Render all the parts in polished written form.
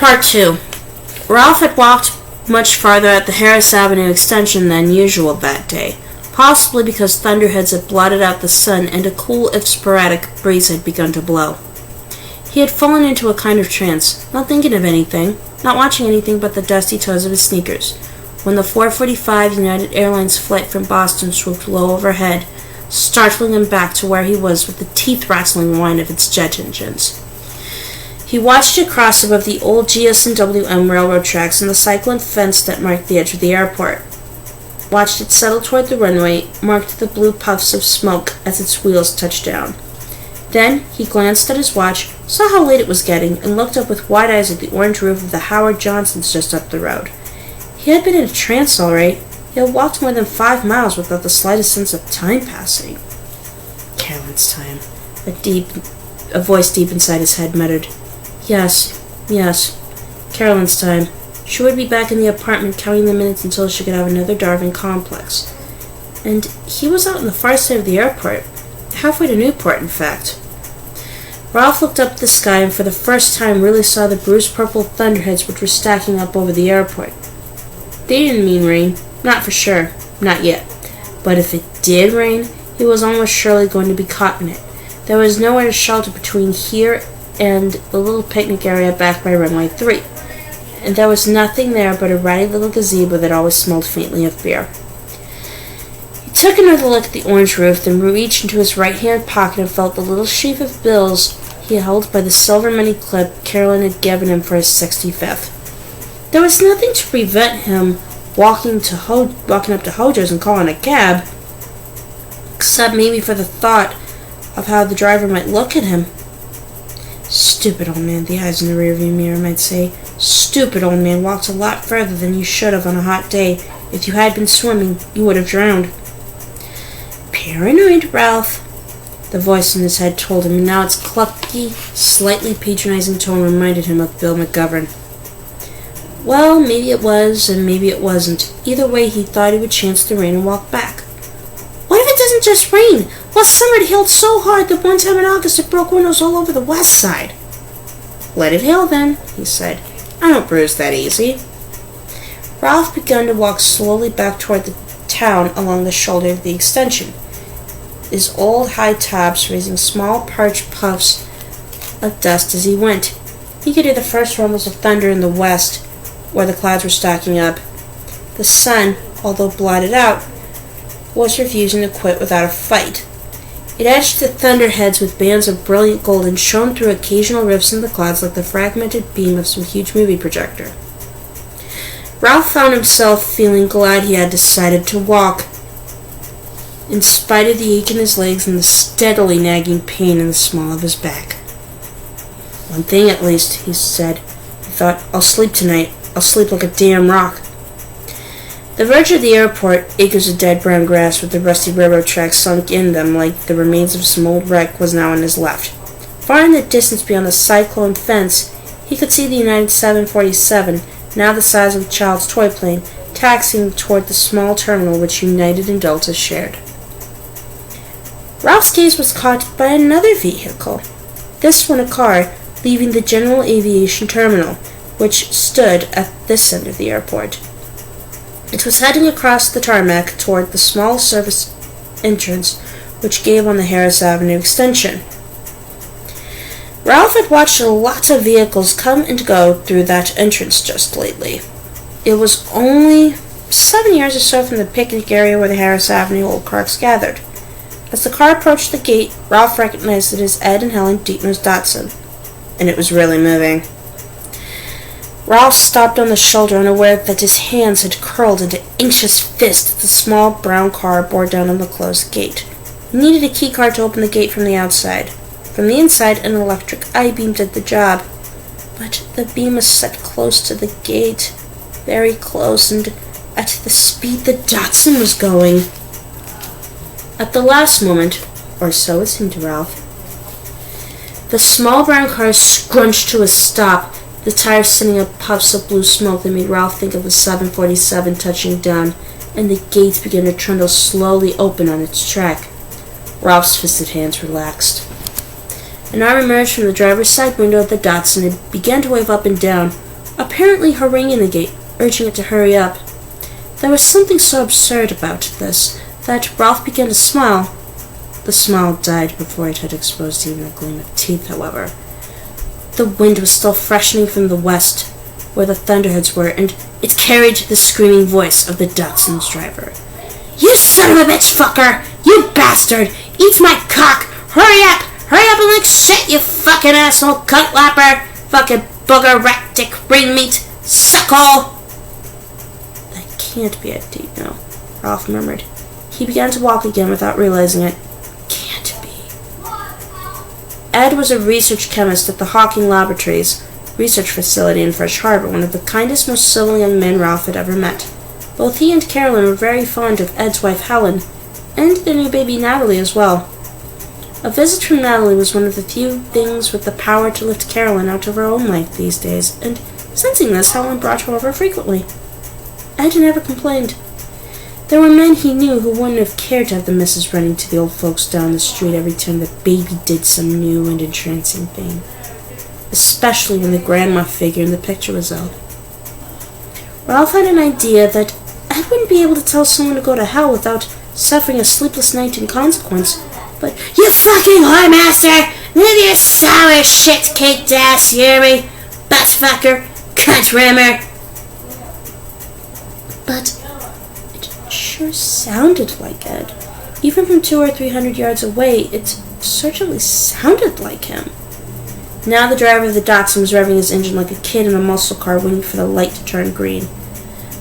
Part 2. Ralph had walked much farther at the Harris Avenue extension than usual that day, possibly because thunderheads had blotted out the sun and a cool, if sporadic, breeze had begun to blow. He had fallen into a kind of trance, not thinking of anything, not watching anything but the dusty toes of his sneakers, when the 4:45 United Airlines flight from Boston swooped low overhead, startling him back to where he was with the teeth-rattling whine of its jet engines. He watched it cross above the old GS&WM railroad tracks and the cyclone fence that marked the edge of the airport. Watched it settle toward the runway, marked the blue puffs of smoke as its wheels touched down. Then he glanced at his watch, saw how late it was getting, and looked up with wide eyes at the orange roof of the Howard Johnsons just up the road. He had been in a trance, all right. He had walked more than 5 miles without the slightest sense of time passing. Carolyn's time. A voice deep inside his head muttered, Yes. Carolyn's time. She would be back in the apartment counting the minutes until she could have another Darwin complex. And he was out on the far side of the airport, halfway to Newport, in fact. Ralph looked up at the sky and for the first time really saw the bruised purple thunderheads which were stacking up over the airport. They didn't mean rain, not for sure, not yet. But if it did rain, he was almost surely going to be caught in it. There was nowhere to shelter between here and the little picnic area back by runway 3, and there was nothing there but a ratty little gazebo that always smelled faintly of beer. He took another look at the orange roof, then reached into his right-hand pocket and felt the little sheaf of bills he held by the silver money clip Carolyn had given him for his 65th. There was nothing to prevent him walking up to Hojo's and calling a cab, except maybe for the thought of how the driver might look at him. Stupid old man, the eyes in the rearview mirror might say. Stupid old man, walked a lot further than you should have on a hot day. If you had been swimming, you would have drowned. Paranoid, Ralph, the voice in his head told him, and now its clucky, slightly patronizing tone reminded him of Bill McGovern. Well, maybe it was, and maybe it wasn't. Either way, he thought he would chance the rain and walk back. What if it doesn't just rain? Last summer it hailed so hard that one time in August it broke windows all over the west side. Let it hail then, he said. I don't bruise that easy. Ralph began to walk slowly back toward the town along the shoulder of the extension, his old high tops raising small parched puffs of dust as he went. He could hear the first rumbles of thunder in the west, where the clouds were stacking up. The sun, although blotted out, was refusing to quit without a fight. It edged the thunderheads with bands of brilliant gold and shone through occasional rifts in the clouds like the fragmented beam of some huge movie projector. Ralph found himself feeling glad he had decided to walk, in spite of the ache in his legs and the steadily nagging pain in the small of his back. One thing at least, he said. He thought, I'll sleep tonight. I'll sleep like a damn rock. The verge of the airport, acres of dead brown grass with the rusty railroad tracks sunk in them like the remains of some old wreck, was now on his left. Far in the distance beyond the cyclone fence, he could see the United 747, now the size of a child's toy plane, taxiing toward the small terminal which United and Delta shared. Ralph's gaze was caught by another vehicle, this one a car, leaving the General Aviation Terminal, which stood at this end of the airport. It was heading across the tarmac toward the small service entrance which gave on the Harris Avenue extension. Ralph had watched lots of vehicles come and go through that entrance just lately. It was only 7 years or so from the picnic area where the Harris Avenue old carts gathered. As the car approached the gate, Ralph recognized it as Ed and Helen Dietmar's Datsun, and it was really moving. Ralph stopped on the shoulder, unaware that his hands had curled into anxious fists as the small brown car bore down on the closed gate. He needed a key card to open the gate from the outside. From the inside, an electric I-beam did the job, but the beam was set close to the gate, very close, and at the speed the Datsun was going. At the last moment, or so it seemed to Ralph, the small brown car scrunched to a stop, the tires sending up puffs of blue smoke that made Ralph think of the 747 touching down, and the gates began to trundle slowly open on its track. Ralph's fisted hands relaxed. An arm emerged from the driver's side window of the Datsun and began to wave up and down, apparently haranguing the gate, urging it to hurry up. There was something so absurd about this that Ralph began to smile. The smile died before it had exposed even a gleam of teeth, however. The wind was still freshening from the west, where the thunderheads were, and it carried the screaming voice of the Datsun's driver. "You son of a bitch fucker! You bastard! Eat my cock! Hurry up! Hurry up and lick shit, you fucking asshole cunt lapper! Fucking booger rat dick ring meat! Suckhole!" "That can't be it, deep now," Ralph murmured. He began to walk again without realizing it. Can't be. Ed was a research chemist at the Hawking Laboratories research facility in Fresh Harbor, one of the kindest, most civil young men Ralph had ever met. Both he and Carolyn were very fond of Ed's wife Helen, and their new baby Natalie as well. A visit from Natalie was one of the few things with the power to lift Carolyn out of her own life these days, and sensing this, Helen brought her over frequently. Ed never complained. There were men he knew who wouldn't have cared to have the missus running to the old folks down the street every time the baby did some new and entrancing thing, especially when the grandma figure in the picture was out. Ralph had an idea that Ed wouldn't be able to tell someone to go to hell without suffering a sleepless night in consequence, but "You fucking whoremaster! Live your sour shit-caked ass, you hear me? Buttfucker! Cunt rimmer!" But it sure sounded like Ed. Even from 200 or 300 yards away, it certainly sounded like him. Now the driver of the Datsun was revving his engine like a kid in a muscle car waiting for the light to turn green.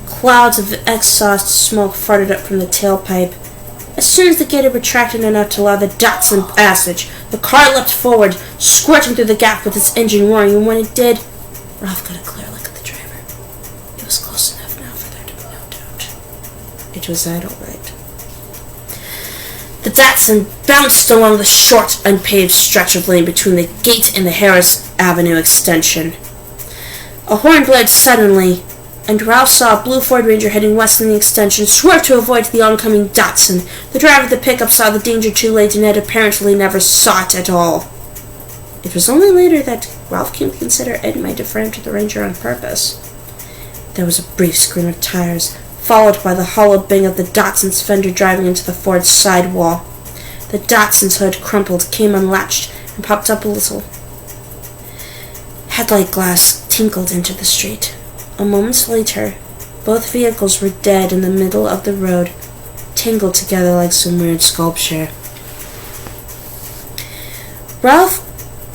Clouds of exhaust smoke farted up from the tailpipe. As soon as the gate had retracted enough to allow the Datsun passage, the car leapt forward, squirting through the gap with its engine roaring, and when it did, Ralph got a clear look at the driver. It was close enough now for there to be no doubt. It was Ed, all right. The Datsun bounced along the short, unpaved stretch of lane between the gate and the Harris Avenue extension. A horn blared suddenly, and Ralph saw a blue Ford Ranger heading west in the extension, swerve to avoid the oncoming Datsun. The driver of the pickup saw the danger too late, and Ed apparently never saw it at all. It was only later that Ralph came to consider Ed might have rammed the Ranger on purpose. There was a brief scream of tires, followed by the hollow bang of the Datsun's fender driving into the Ford's sidewall. The Datsun's hood crumpled, came unlatched, and popped up a little. Headlight glass tinkled into the street. A moment later, both vehicles were dead in the middle of the road, tangled together like some weird sculpture. Ralph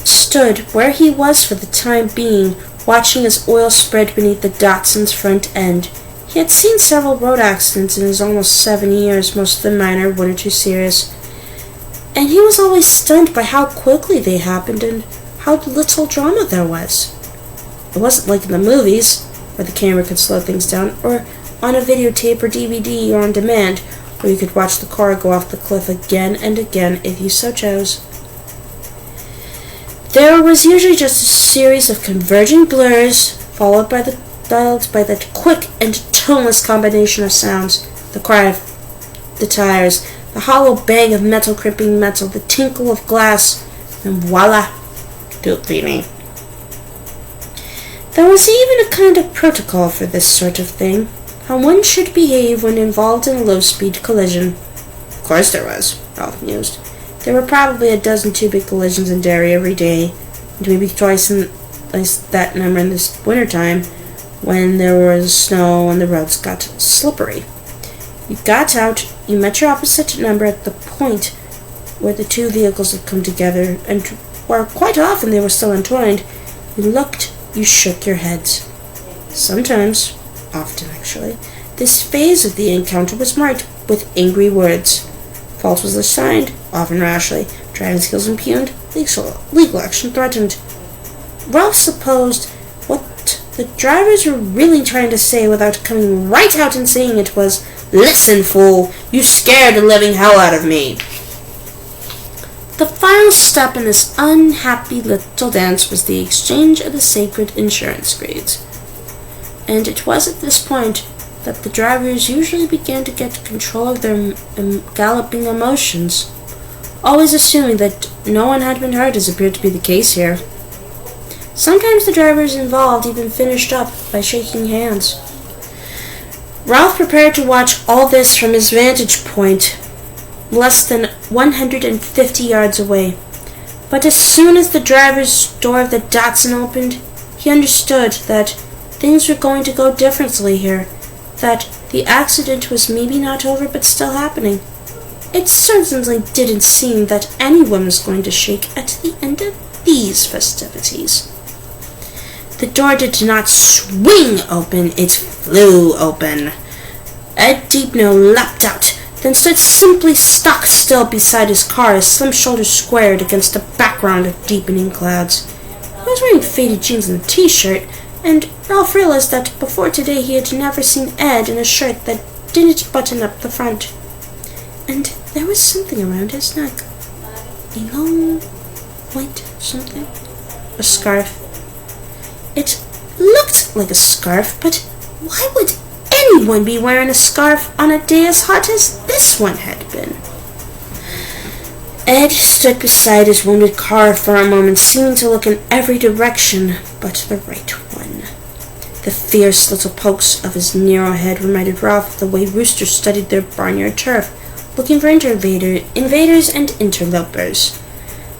stood where he was for the time being, watching as oil spread beneath the Datsun's front end. He had seen several road accidents in his almost 7 years, most of them minor, one or two serious, and he was always stunned by how quickly they happened and how little drama there was. It wasn't like in the movies, where the camera could slow things down, or on a videotape or DVD or on demand, where you could watch the car go off the cliff again and again if you so chose. There was usually just a series of converging blurs, followed by that quick and toneless combination of sounds, the cry of the tires, the hollow bang of metal crimping metal, the tinkle of glass, and voila, tube cleaning. There was even a kind of protocol for this sort of thing, how one should behave when involved in a low-speed collision. Of course there was, Ralph mused. There were probably a dozen too big collisions in Derry every day, and maybe twice that number in this wintertime, when there was snow and the roads got slippery. You got out, you met your opposite number at the point where the two vehicles had come together, and where quite often they were still entwined. You looked, you shook your heads. Sometimes, often actually, this phase of the encounter was marked with angry words. Fault was assigned, often rashly, driving skills impugned, legal action threatened. Ralph supposed what the drivers were really trying to say without coming right out and saying it was, "Listen, fool, you scared the living hell out of me." The final step in this unhappy little dance was the exchange of the sacred insurance screeds. And it was at this point that the drivers usually began to get control of their galloping emotions, always assuming that no one had been hurt, as appeared to be the case here. Sometimes the drivers involved even finished up by shaking hands. Ralph prepared to watch all this from his vantage point, less than 150 yards away. But as soon as the driver's door of the Datsun opened, he understood that things were going to go differently here, that the accident was maybe not over but still happening. It certainly didn't seem that anyone was going to shake at the end of these festivities. The door did not swing open, it flew open. Ed Deepno leapt out, then stood simply stock still beside his car, his slim shoulders squared against a background of deepening clouds. He was wearing faded jeans and a t-shirt, and Ralph realized that before today he had never seen Ed in a shirt that didn't button up the front. And there was something around his neck. A long, white something. A scarf. It looked like a scarf, but why would anyone be wearing a scarf on a day as hot as this one had been? Ed stood beside his wounded car for a moment, seeming to look in every direction but the right one. The fierce little pokes of his narrow head reminded Ralph of the way roosters studied their barnyard turf, looking for invaders and interlopers.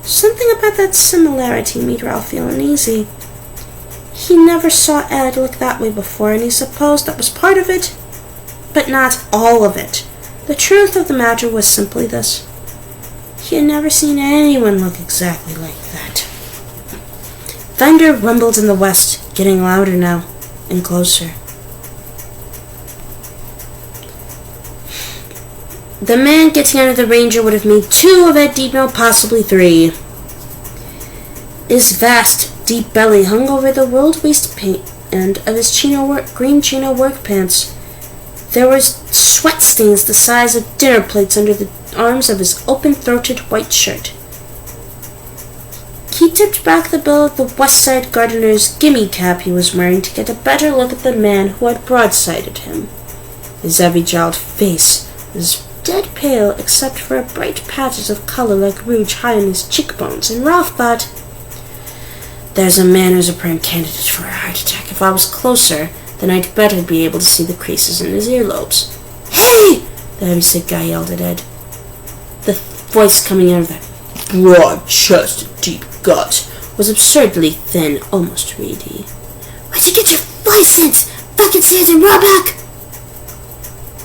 Something about that similarity made Ralph feel uneasy. He never saw Ed look that way before, and he supposed that was part of it, but not all of it. The truth of the matter was simply this. He had never seen anyone look exactly like that. Thunder rumbled in the west, getting louder now, and closer. The man getting out of the Ranger would have made 2 of Ed Deepno, possibly 3. His vast, deep belly hung over the rolled waistband of his green chino work pants. There were sweat stains the size of dinner plates under the arms of his open-throated white shirt. He tipped back the bill of the West Side Gardener's gimme cap he was wearing to get a better look at the man who had broadsided him. His heavy-jowled face was dead pale except for bright patches of color like rouge high on his cheekbones, and Ralph thought, "There's a man who's a prime candidate for a heart attack. If I was closer, then I'd better be able to see the creases in his earlobes." "Hey!" the heavy-set guy yelled at Ed. The voice coming out of that broad-chested, deep gut was absurdly thin, almost reedy. "Where'd you get your license? Back in Santa Roebuck!"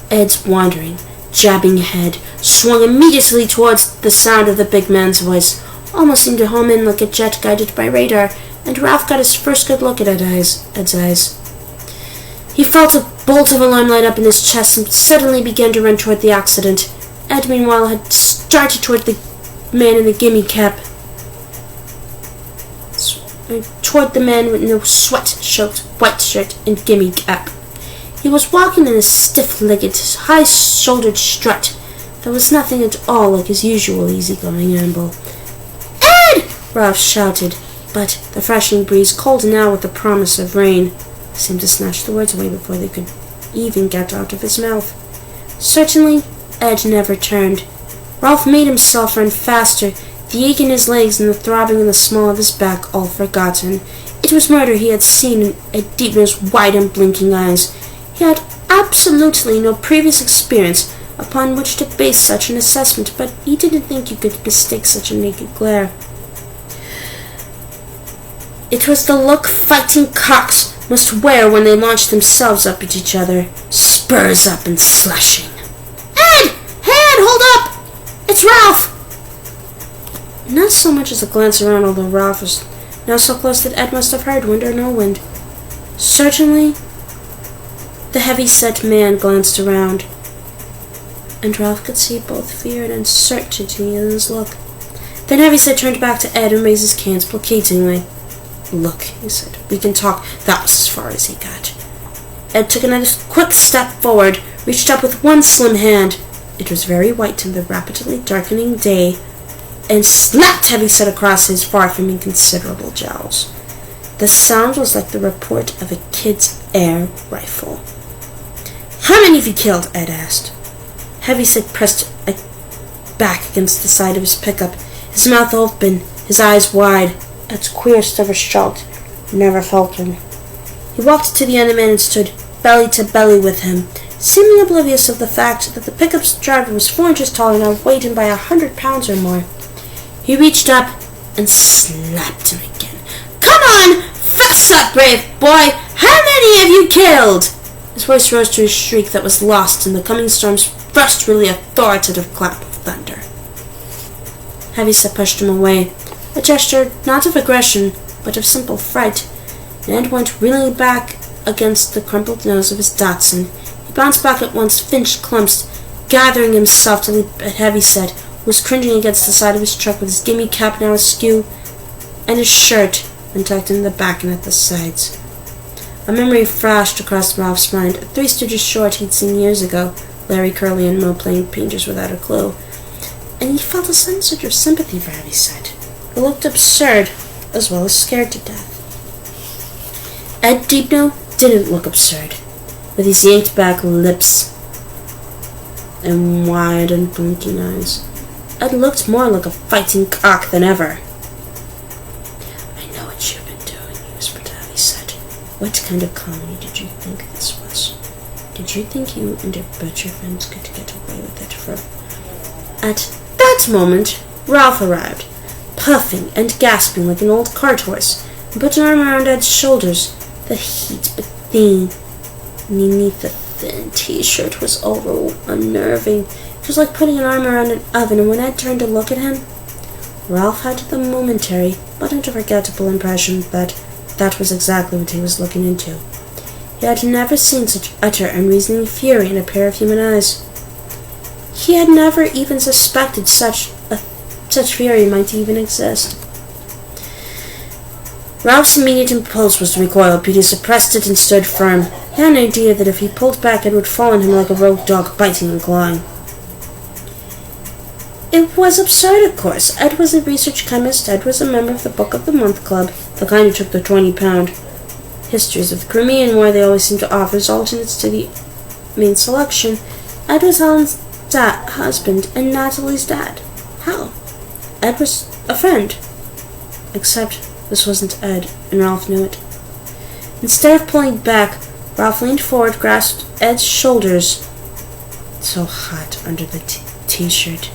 Ed's wandering, jabbing head swung immediately towards the sound of the big man's voice, almost seemed to home in like a jet guided by radar, and Ralph got his first good look at Ed's eyes. He felt a bolt of alarm light up in his chest and suddenly began to run toward the accident. Ed, meanwhile, had started toward the man in the gimme cap. Toward the man with no sweat-soaked white shirt and gimme cap. He was walking in a stiff-legged, high-shouldered strut that was nothing at all like his usual easygoing amble. "Ed!" Ralph shouted, but the freshening breeze, cold now with the promise of rain, seemed to snatch the words away before they could even get out of his mouth. Certainly, Ed never turned. Ralph made himself run faster, the ache in his legs and the throbbing in the small of his back all forgotten. It was murder he had seen in Ed Deepno's wide and blinking eyes. He had absolutely no previous experience upon which to base such an assessment, but he didn't think you could mistake such a naked glare. It was the look fighting cocks must wear when they launched themselves up at each other, spurs up and slashing. "Ed! Hey, Ed, hold up! It's Ralph!" Not so much as a glance around, although Ralph was now so close that Ed must have heard, wind or no wind. Certainly, the heavy-set man glanced around, and Ralph could see both fear and uncertainty in his look. Then Heavyset turned back to Ed and raised his hands placatingly. "Look," he said, "we can talk." That was as far as he got. Ed took another quick step forward, reached up with one slim hand. It was very white in the rapidly darkening day, and slapped Heavyset across his far from inconsiderable jowls. The sound was like the report of a kid's air rifle. "How many have you killed?" Ed asked. Heavyset pressed back against the side of his pickup, his mouth open, his eyes wide. Ed's queer silver shout never faltered. He walked to the other man and stood belly to belly with him, seemingly oblivious of the fact that the pickup's driver was 4 inches taller and outweighed him by 100 pounds or more. He reached up and slapped him again. "Come on! Fess up, brave boy! How many have you killed?" His voice rose to a shriek that was lost in the coming storm's first really authoritative clap of thunder. Heavyset pushed him away, a gesture not of aggression, but of simple fright. Ned went reeling back against the crumpled nose of his Dachshund. He bounced back at once, finched, clumped, gathering himself to leap at Heavyset, who was cringing against the side of his truck with his gimme cap now askew, and his shirt untucked in the back and at the sides. A memory flashed across Ralph's mind, a Three Stooges short he'd seen years ago, Larry, Curly, and Moe playing painters without a clue, and he felt a sudden surge of sympathy for Heavyset. It looked absurd, as well as scared to death. Ed Deepno didn't look absurd, with his yanked-back lips and wide, unblinking eyes. Ed looked more like a fighting cock than ever. "I know what you've been doing," he whispered to Heavyset. "What kind of comedy did you think this was? Did you think you and your butcher friends could get away with it for..." At that moment, Ralph arrived, puffing and gasping like an old cart horse, and put an arm around Ed's shoulders. The heat beneath the thin T-shirt was unnerving. It was like putting an arm around an oven, and when Ed turned to look at him, Ralph had the momentary, but unforgettable impression that that was exactly what he was looking into. He had never seen such utter, unreasoning fury in a pair of human eyes. He had never even suspected such fury might even exist. Ralph's immediate impulse was to recoil, but he suppressed it and stood firm. He had an idea that if he pulled back, Ed would fall on him like a rogue dog, biting and clawing. It was absurd, of course. Ed was a research chemist. Ed was a member of the Book of the Month Club, the kind who took the 20-pound histories of the Crimean War they always seemed to offer as alternates to the main selection. Ed was Helen's husband and Natalie's dad. How? Ed was a friend. Except this wasn't Ed, and Ralph knew it. Instead of pulling back, Ralph leaned forward, grasped Ed's shoulders. So hot under the T-shirt,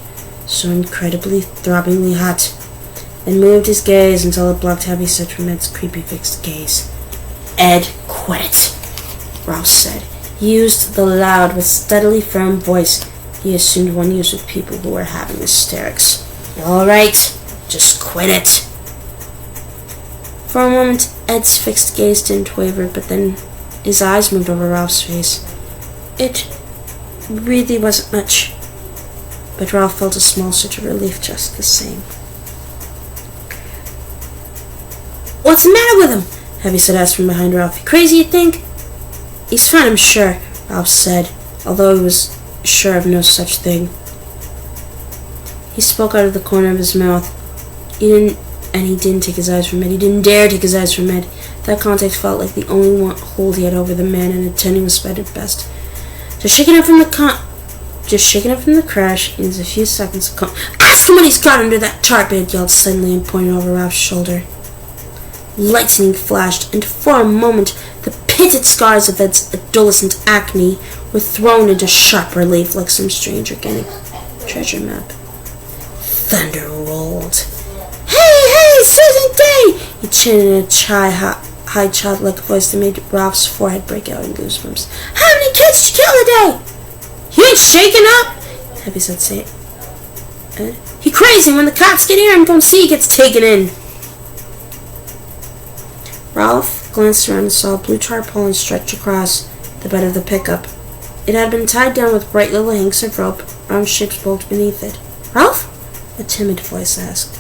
so incredibly, throbbingly hot, and moved his gaze until it blocked Heavyset from Ed's creepy fixed gaze. "Ed, quit it," Ralph said. He used the loud but steadily firm voice he assumed one used with people who were having hysterics. "All right, just quit it." For a moment, Ed's fixed gaze didn't waver, but then his eyes moved over Ralph's face. It really wasn't much, but Ralph felt a small surge of relief just the same. "What's the matter with him?" Heavyset asked from behind Ralph. "You crazy, you think?" "He's fine, I'm sure," Ralph said, although he was sure of no such thing. He spoke out of the corner of his mouth. He didn't take his eyes from Ed. He didn't dare take his eyes from Ed. That contact felt like the only hold he had over the man, and attending was sped at best. Just shaking up from the crash, in a few seconds of "Ask him what he's got under that tarp!" Ed yelled suddenly and pointed over Ralph's shoulder. Lightning flashed, and for a moment the pitted scars of Ed's adolescent acne were thrown into sharp relief like some strange organic treasure map. Thunder rolled. Hey, Susan Day! He chanted in a high childlike voice that made Ralph's forehead break out in goosebumps. "How many kids did you kill today?" "You ain't shaking up!" Heavyset said. "He crazy. When the cops get here, I'm going to see he gets taken in." Ralph glanced around and saw a blue tarpaulin stretched across the bed of the pickup. It had been tied down with bright little hanks of rope, round shapes bulged beneath it. "Ralph?" a timid voice asked.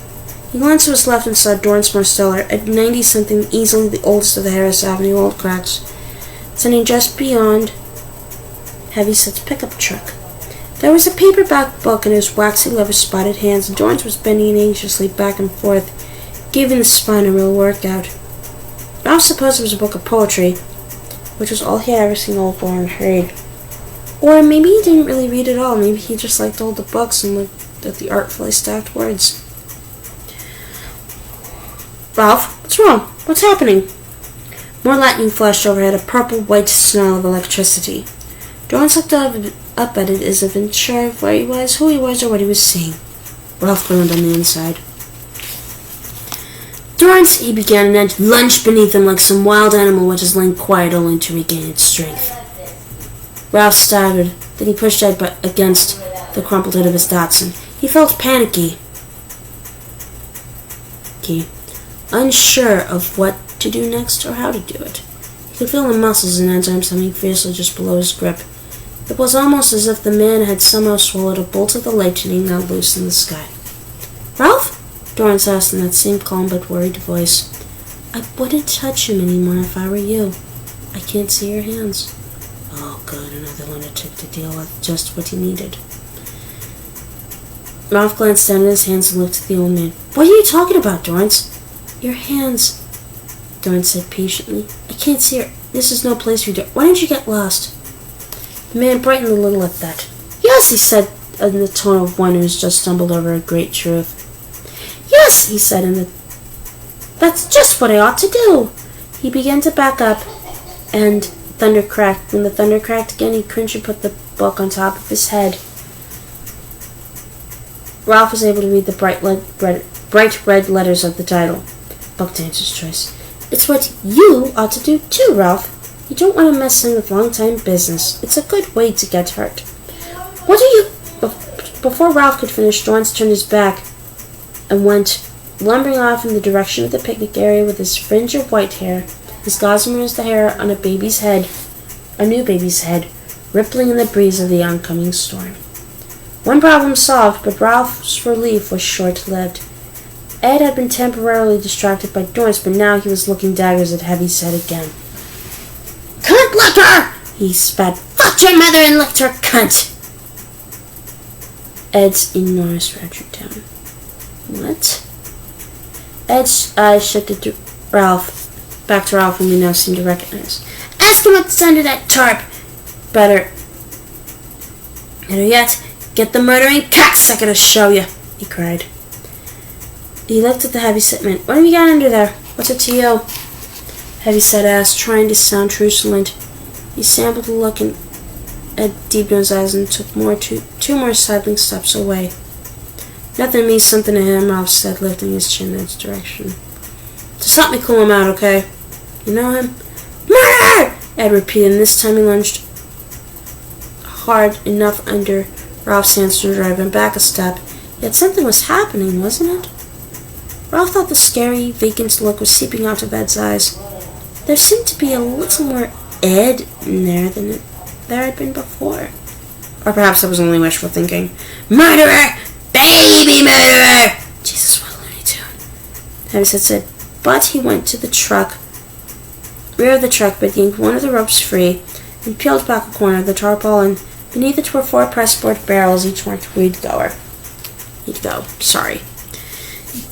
He glanced to his left and saw Dornsmore Stellar, at 90-something, easily the oldest of the Harris Avenue old cracks, standing just beyond Heavyset's pickup truck. There was a paperback book in his waxy leather-spotted hands, and Dorns was bending anxiously back and forth, giving the spine a real workout. Ralph supposed it was a book of poetry, which was all he had ever seen old Warren read. Or maybe he didn't really read at all. Maybe he just liked older books and looked at the artfully stacked words. "Ralph, what's wrong? What's happening?" More lightning flashed overhead, a purple-white snarl of electricity. Dorrance looked up at it as if unsure of where he was, who he was, or what he was seeing. Ralph groaned on the inside. Dorrance, he began, and then lunged beneath him like some wild animal which is lying quiet only to regain its strength. Ralph staggered. Then he pushed Ed against the crumpled head of his Datsun. He felt panicky, unsure of what to do next or how to do it. He could feel the muscles in Ed's arms humming fiercely just below his grip. It was almost as if the man had somehow swallowed a bolt of the lightning now loose in the sky. "Ralph?" Dorrance asked in that same calm but worried voice. "I wouldn't touch him anymore if I were you. I can't see your hands." Oh, good, another lunatic to deal with, just what he needed. Ralph glanced down at his hands and looked at the old man. "What are you talking about, Dorrance?" "Your hands," Dorrance said patiently. "I can't see her. This is no place for you to... Why don't you get lost?" The man brightened a little at that. "Yes," he said in the tone of one who has just stumbled over a great truth. "Yes," he said "That's just what I ought to do." He began to back up, and thunder cracked. When the thunder cracked again, he cringed and put the book on top of his head. Ralph was able to read the bright red letters of the title. Buck Dancer's Choice. "It's what you ought to do too, Ralph. You don't want to mess in with long-time business. It's a good way to get hurt. What are you..." Before Ralph could finish, Dorrance turned his back and went lumbering off in the direction of the picnic area with his fringe of white hair, as gossamer as the hair on a new baby's head, rippling in the breeze of the oncoming storm. One problem solved, but Ralph's relief was short-lived. Ed had been temporarily distracted by Dorrance, but now he was looking daggers at Heavyset again. "Cunt licker!" he spat. "Fucked your mother and licked her cunt!" Ed's enormous raptured down. "What?" Ed's eyes shifted to back to Ralph, whom he now seemed to recognize. "Ask him what's under that tarp! Better yet, get the murdering cocksucker to show you!" he cried. He looked at the Heavyset man. "What have you got under there? What's it to you?" Heavyset asked, trying to sound truculent. He sampled the look at deep in his eyes and took two more sidling steps away. "Nothing means something to him," Ralph said, lifting his chin in its direction. "Just help me cool him out, okay? You know him?" "Murder!" Ed repeated, and this time he lunged hard enough under Ralph's hands to drive him back a step. Yet something was happening, wasn't it? Ralph thought the scary, vacant look was seeping out of Ed's eyes. There seemed to be a little more Ed in there than there had been before. Or perhaps that was only wishful thinking. "Murderer! Baby murderer!" Jesus, what a Looney Tune. Heavyset said, but he went to the rear of the truck, but yanked one of the ropes free and peeled back a corner of the tarpaulin. Beneath it were 4 pressboard barrels, each marked He'd go.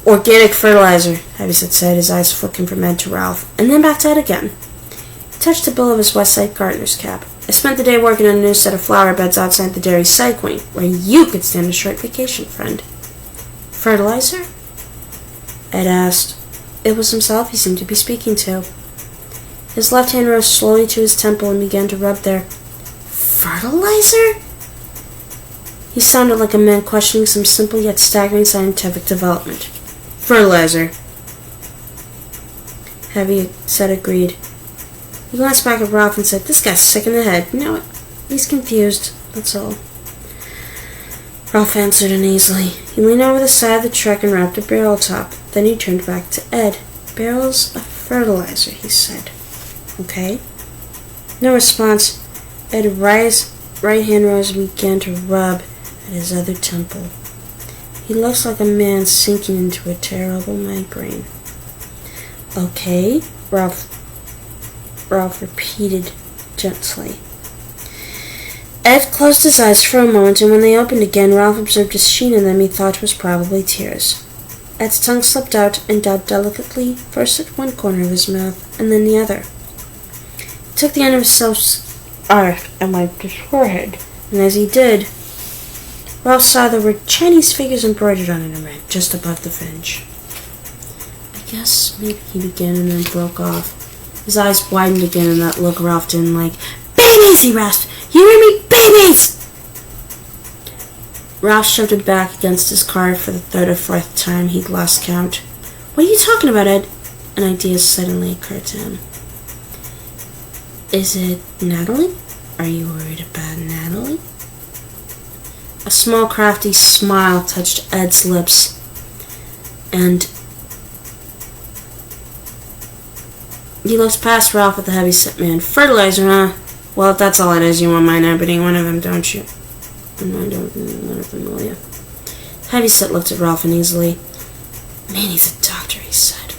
"Organic fertilizer," Heavyset said, his eyes flicking from Ed to Ralph, and then back to Ed again. He touched the bill of his Westside gardener's cap. "I spent the day working on a new set of flower beds outside the dairy side wing, where you could stand a short vacation, friend." "Fertilizer?" Ed asked. It was himself he seemed to be speaking to. His left hand rose slowly to his temple and began to rub there. "Fertilizer?" He sounded like a man questioning some simple yet staggering scientific development. "Fertilizer," Heavyset agreed. He glanced back at Ralph and said, "This guy's sick in the head. No, he's confused, that's all." Ralph answered uneasily. He leaned over the side of the truck and wrapped a barrel top. Then he turned back to Ed. "Barrels of fertilizer," he said. "Okay." No response. Ed's right hand rose and began to rub at his other temple. He looks like a man sinking into a terrible migraine. "Okay," Ralph repeated gently. Ed closed his eyes for a moment, and when they opened again, Ralph observed a sheen in them he thought was probably tears. Ed's tongue slipped out and dabbed delicately, first at one corner of his mouth, and then the other. He took the end of his silk and wiped his forehead, and as he did, Ralph saw there were Chinese figures embroidered on it in red, just above the fringe. "I guess maybe," he began and then broke off. His eyes widened again in that look Ralph didn't like. "Babies!" he rasped. "You hear me? Babies!" Ralph shoved him back against his car for the third or fourth time he'd lost count. "What are you talking about, Ed?" An idea suddenly occurred to him. "Is it Natalie? Are you worried about Natalie?" A small, crafty smile touched Ed's lips, and he looked past Ralph at the heavy-set man. "Fertilizer, huh? Well, if that's all it is, you won't mind opening one of them, don't you?" "I mind opening one of them, will you?" Heavyset looked at Ralph uneasily. "Man, he's a doctor," he said.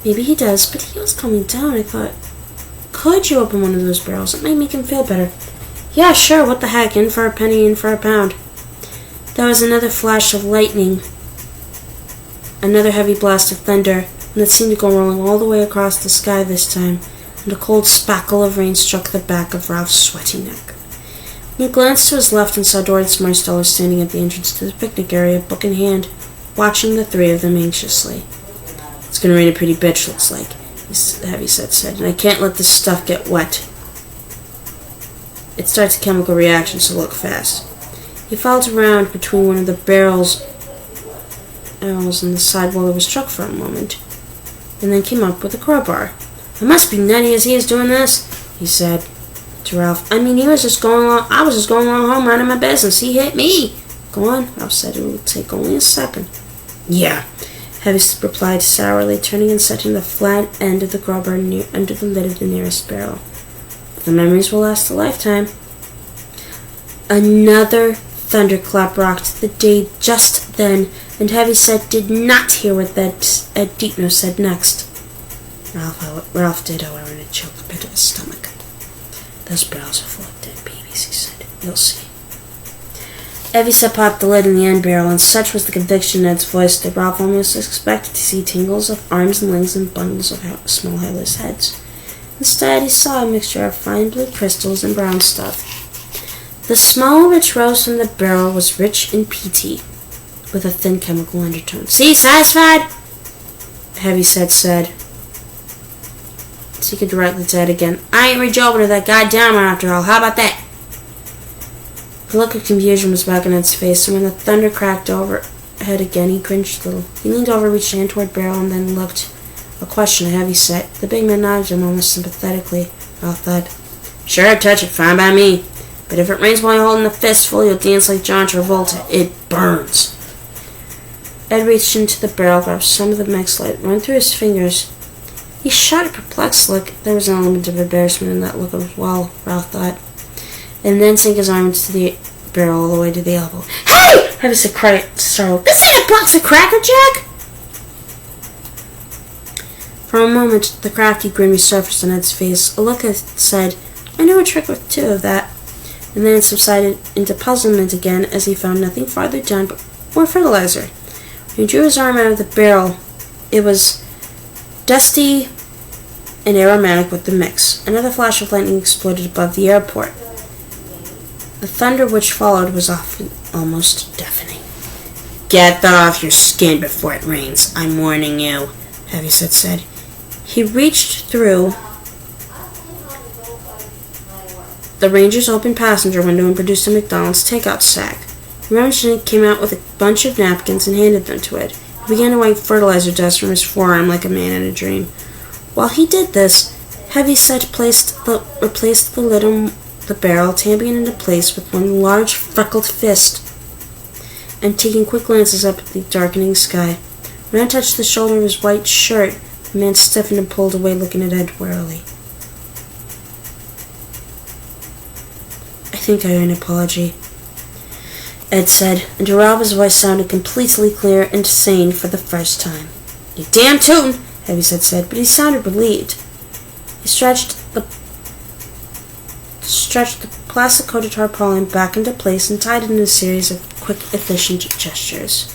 "Maybe he does, but he was coming down. I thought, could you open one of those barrels? It might make him feel better." "Yeah, sure, what the heck, in for a penny, in for a pound." There was another flash of lightning, another heavy blast of thunder, and it seemed to go rolling all the way across the sky this time, and a cold spackle of rain struck the back of Ralph's sweaty neck. He glanced to his left and saw Dorothy Marsteller standing at the entrance to the picnic area, book in hand, watching the three of them anxiously. "It's going to rain a pretty bitch, looks like," Heavyset said, "and I can't let this stuff get wet. It starts a chemical reaction, so look fast." He felt around between one of the barrels and the sidewall of his truck for a moment, and then came up with a crowbar. "It must be nutty as he is doing this," he said to Ralph. "I mean, I was just going along home running my business. He hit me." "Go on," Ralph said. "It will take only a second." "Yeah," Heavyset replied sourly, turning and setting the flat end of the crowbar under the lid of the nearest barrel. "The memories will last a lifetime." Another thunderclap rocked the day just then, and Heavyset did not hear what Ed Deepno said next. Ralph did, however, in a choked pit of his stomach. "Those barrels are full of dead babies," he said. "You'll see." Heavyset popped the lid in the end barrel, and such was the conviction in Ed's voice that Ralph almost expected to see tangles of arms and legs and bundles of small hairless heads. Instead, he saw a mixture of fine blue crystals and brown stuff. The smell which rose from the barrel was rich and peaty, with a thin chemical undertone. "See, satisfied?" Heavyset said, speaking directly to Ed again. "I ain't rejoining that goddamn one after all. How about that?" The look of confusion was back in Ed's face, and when the thunder cracked overhead again, he cringed a little. He leaned over, reached a hand toward the barrel, and then looked a question at Heavyset. The big man nodded him almost sympathetically. Ralph thought, "Sure, touch it, fine by me. But if it rains while you're holding a fistful, you'll dance like John Travolta. It burns." Ed reached into the barrel, grabbed some of the mixed light, ran through his fingers. He shot a perplexed look. There was an element of embarrassment in that look as well, Ralph thought, and then sank his arm into the barrel all the way to the elbow. "Hey!" Heavyset cried, startled. "This ain't a box of Cracker Jack!" For a moment, the crafty grin resurfaced on Ed's face, a look that said, "I know a trick or two of that," and then it subsided into puzzlement again as he found nothing farther down but more fertilizer. When he drew his arm out of the barrel, it was dusty and aromatic with the mix. Another flash of lightning exploded above the airport. The thunder which followed was often almost deafening. "Get that off your skin before it rains, I'm warning you," Heavyset said. He reached through the Ranger's open passenger window and produced a McDonald's takeout sack. He rummaged in it, came out with a bunch of napkins, and handed them to Ed. He began to wipe fertilizer dust from his forearm like a man in a dream. While he did this, Heavyset replaced the lid on the barrel, tamping it into place with one large freckled fist, and taking quick glances up at the darkening sky. When Ed touched the shoulder of his white shirt, the man stiffened and pulled away, looking at Ed warily. "I think I owe an apology," Ed said, and to Ralph his voice sounded completely clear and sane for the first time. "You damn tootin'," Heavyset said, but he sounded relieved. He stretched the plastic-coated tarpaulin back into place and tied it in a series of quick, efficient gestures.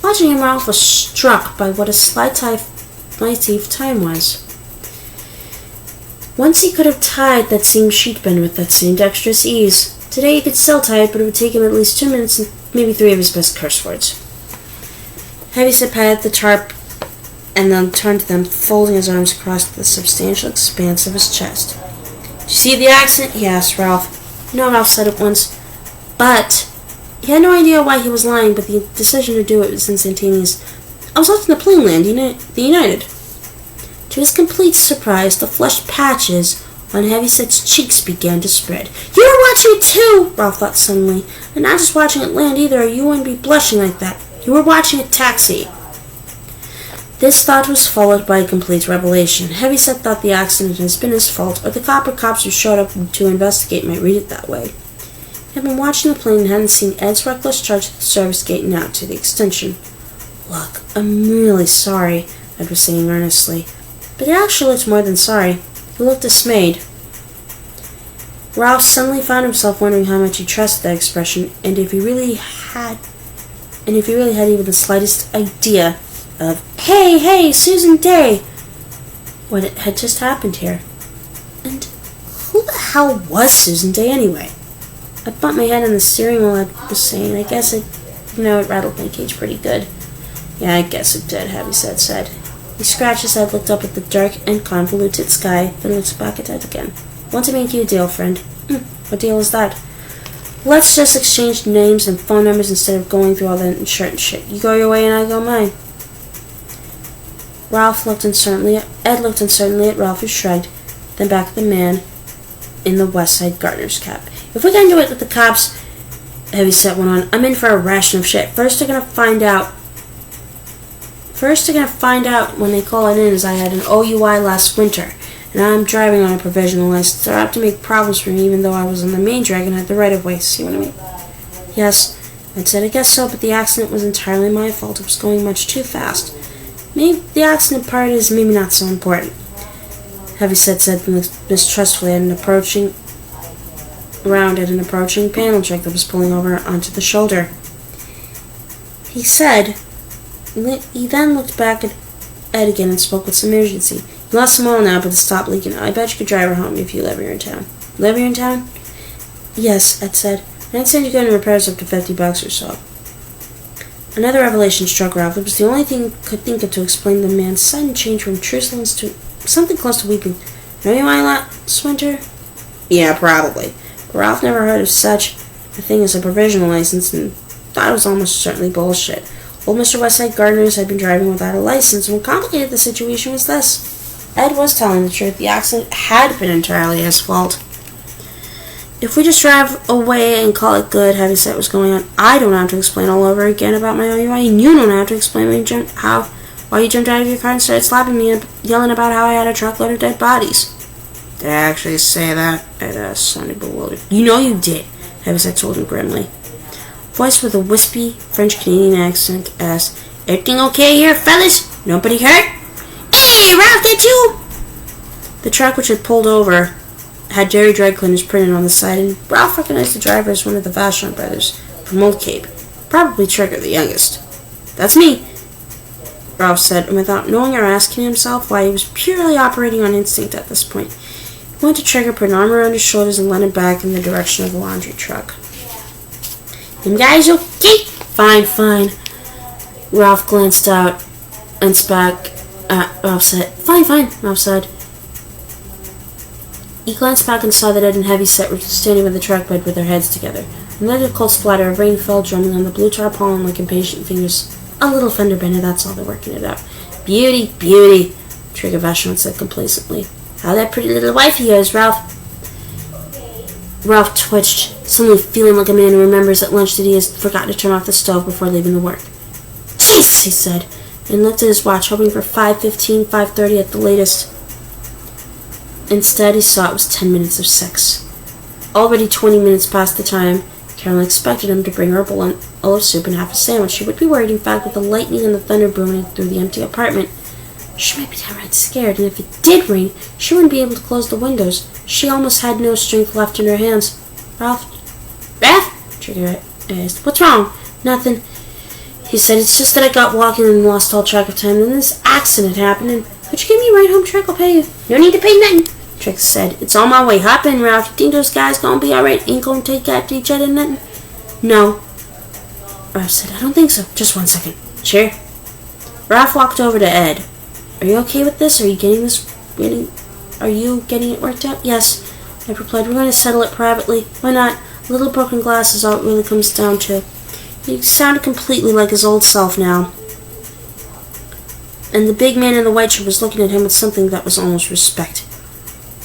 Watching him, Ralph was struck by what a slight time was. Once he could have tied that same sheet bend with that same dexterous ease. Today he could still tie it, but it would take him at least 2 minutes and maybe 3 of his best curse words. Heavyset patted the tarp and then turned to them, folding his arms across the substantial expanse of his chest. "Did you see the accident?" he asked Ralph. "No," Ralph said at once. But he had no idea why he was lying, but the decision to do it was instantaneous. "I was left in the plane land, the United." To his complete surprise, the flushed patches on Heavyset's cheeks began to spread. "You were watching it too!" Ralph thought suddenly. "And not just watching it land either, or you wouldn't be blushing like that. You were watching it taxi." This thought was followed by a complete revelation. Heavyset thought the accident had been his fault, or the cops who showed up to investigate might read it that way. He had been watching the plane and hadn't seen Ed's reckless charge at the service gate and out to the extension. "Look, I'm really sorry," Ed was saying earnestly. But he actually looked more than sorry. He looked dismayed. Ralph suddenly found himself wondering how much he trusted that expression, and if he really had even the slightest idea of, Hey, Susan Day!" what had just happened here. And who the hell was Susan Day anyway? I bumped my head on the steering wheel. I was saying, it rattled my cage pretty good. "Yeah, I guess it did," Heavyset said. He scratched his head, looked up at the dark and convoluted sky, then looked back at Ed again. "Want to make you a deal, friend." What deal is that?" "Let's just exchange names and phone numbers instead of going through all that insurance shit. You go your way and I go mine." Ed looked uncertainly at Ralph, who shrugged, then back at the man in the West Side gardener's cap. "If we can do it with the cops," Heavyset went on, "I'm in for a ration of shit. First they're gonna find out when they call it in as I had an OUI last winter, and I'm driving on a provisional license. They're apt to make problems for me even though I was on the main drag and had the right-of-way. See what I mean?" "Yes," I said, "I guess so, but the accident was entirely my fault. It was going much too fast. Maybe the accident part is maybe not so important." Heavyset said mistrustfully at an approaching panel truck that was pulling over onto the shoulder. He then looked back at Ed again and spoke with some urgency. "You lost some oil now, but it stopped leaking. I bet you could drive her home if you live here in town." "Live here in town?" "Yes," Ed said. "I'd send you good in repairs up to $50 or so." Another revelation struck Ralph. It was the only thing he could think of to explain the man's sudden change from truculence to something close to weeping. "Know you why last winter?" "Yeah, probably." But Ralph never heard of such a thing as a provisional license and thought it was almost certainly bullshit. Old Mr. Westside Gardeners had been driving without a license, and what complicated the situation was this. Ed was telling the truth. The accident had been entirely his fault. "If we just drive away and call it good," Heavyset was going on, "I don't have to explain all over again about my OUI, and you don't have to explain why you jumped out of your car and started slapping me and yelling about how I had a truckload of dead bodies." "Did I actually say that?" Ed sounded bewildered. "You know you did," Heavyset told him grimly. Voice with a wispy French-Canadian accent asked, "Everything okay here, fellas? Nobody hurt?" "Hey, Ralph, that you?" The truck which had pulled over had Jerry Dry Cleaners printed on the side, and Ralph recognized the driver as one of the Vachon brothers from Old Cape, probably Trigger, the youngest. "That's me," Ralph said, and without knowing or asking himself why he was purely operating on instinct at this point, he went to Trigger, put an arm around his shoulders, and led him back in the direction of the laundry truck. "Them guys okay?" Fine. Ralph glanced out and back at Ralph said, Fine, Ralph said. He glanced back and saw that Ed and Heavyset were standing by the truck bed with their heads together. And then a cold splatter of rain fell, drumming on the blue tarpaulin like impatient fingers. "A little fender bender, that's all. They're working it out." Beauty, Trigger Vachon said complacently. "How that pretty little wife of yours, Ralph?" Ralph twitched, suddenly feeling like a man who remembers at lunch that he has forgotten to turn off the stove before leaving the work. "Jesus," he said, and looked at his watch, hoping for 5:15, 5:30 at the latest. Instead, he saw it was 10 minutes of 6. Already 20 minutes past the time Carol expected him to bring her a bowl of soup and half a sandwich. She would be worried, in fact, with the lightning and the thunder booming through the empty apartment. She might be downright scared, and if it did rain, she wouldn't be able to close the windows. She almost had no strength left in her hands. "Ralph?" Trigger asked. "What's wrong?" "Nothing," he said. "It's just that I got walking and lost all track of time. Then this accident happened, and could you give me a ride home, Trick? I'll pay you." "No need to pay nothing," Trick said. "It's on my way. Hop in, Ralph. You think those guys gonna be alright? Ain't gonna take after each other nothing?" "No," Ralph said. "I don't think so. Just one second." "Sure." Ralph walked over to Ed. Are you okay with this? Are you getting it worked out? Yes, Ed replied. We're going to settle it privately. Why not? A little broken glass is all it really comes down to. He sounded completely like his old self now. And the big man in the white shirt was looking at him with something that was almost respect.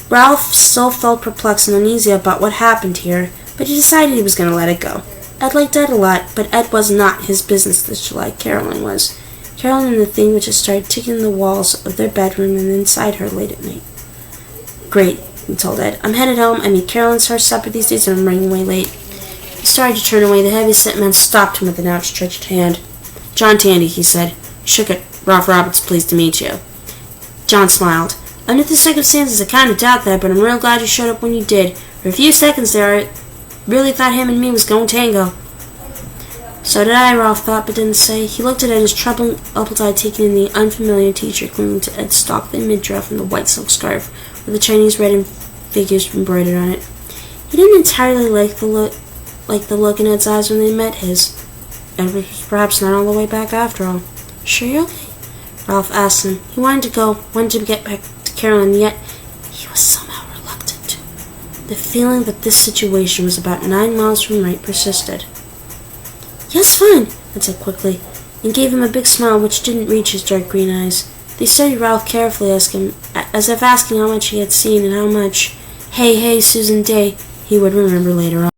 Ralph still felt perplexed and uneasy about what happened here, but he decided he was going to let it go. Ed liked Ed a lot, but Ed was not his business this July. Carolyn was. Carolyn and the thing which had started ticking the walls of their bedroom and inside her late at night. Great, he told Ed. I'm headed home. I meet Carolyn's her supper these days and I'm running away late. He started to turn away. The heavy-set man stopped him with an outstretched hand. John Tandy, he said. Shook it. Ralph Roberts, pleased to meet you. John smiled. Under the circumstances, I kind of doubt that, but I'm real glad you showed up when you did. For a few seconds there, I really thought him and me was going tango. So did I, Ralph thought, but didn't say. He looked at Ed, his troubling upward eye taking in the unfamiliar teacher clinging to Ed's stock-thin midriff and the white silk scarf with the Chinese red figures embroidered on it. He didn't entirely like the look in Ed's eyes when they met his. Ed was perhaps not all the way back after all. Sure you're okay? Ralph asked him. He wanted to get back to Carolyn, yet he was somehow reluctant. The feeling that this situation was about 9 miles from right persisted. Yes, fine, Ed said quickly, and gave him a big smile which didn't reach his dark green eyes. They studied Ralph carefully, as if asking how much he had seen and how much, hey, Susan Day, he would remember later on.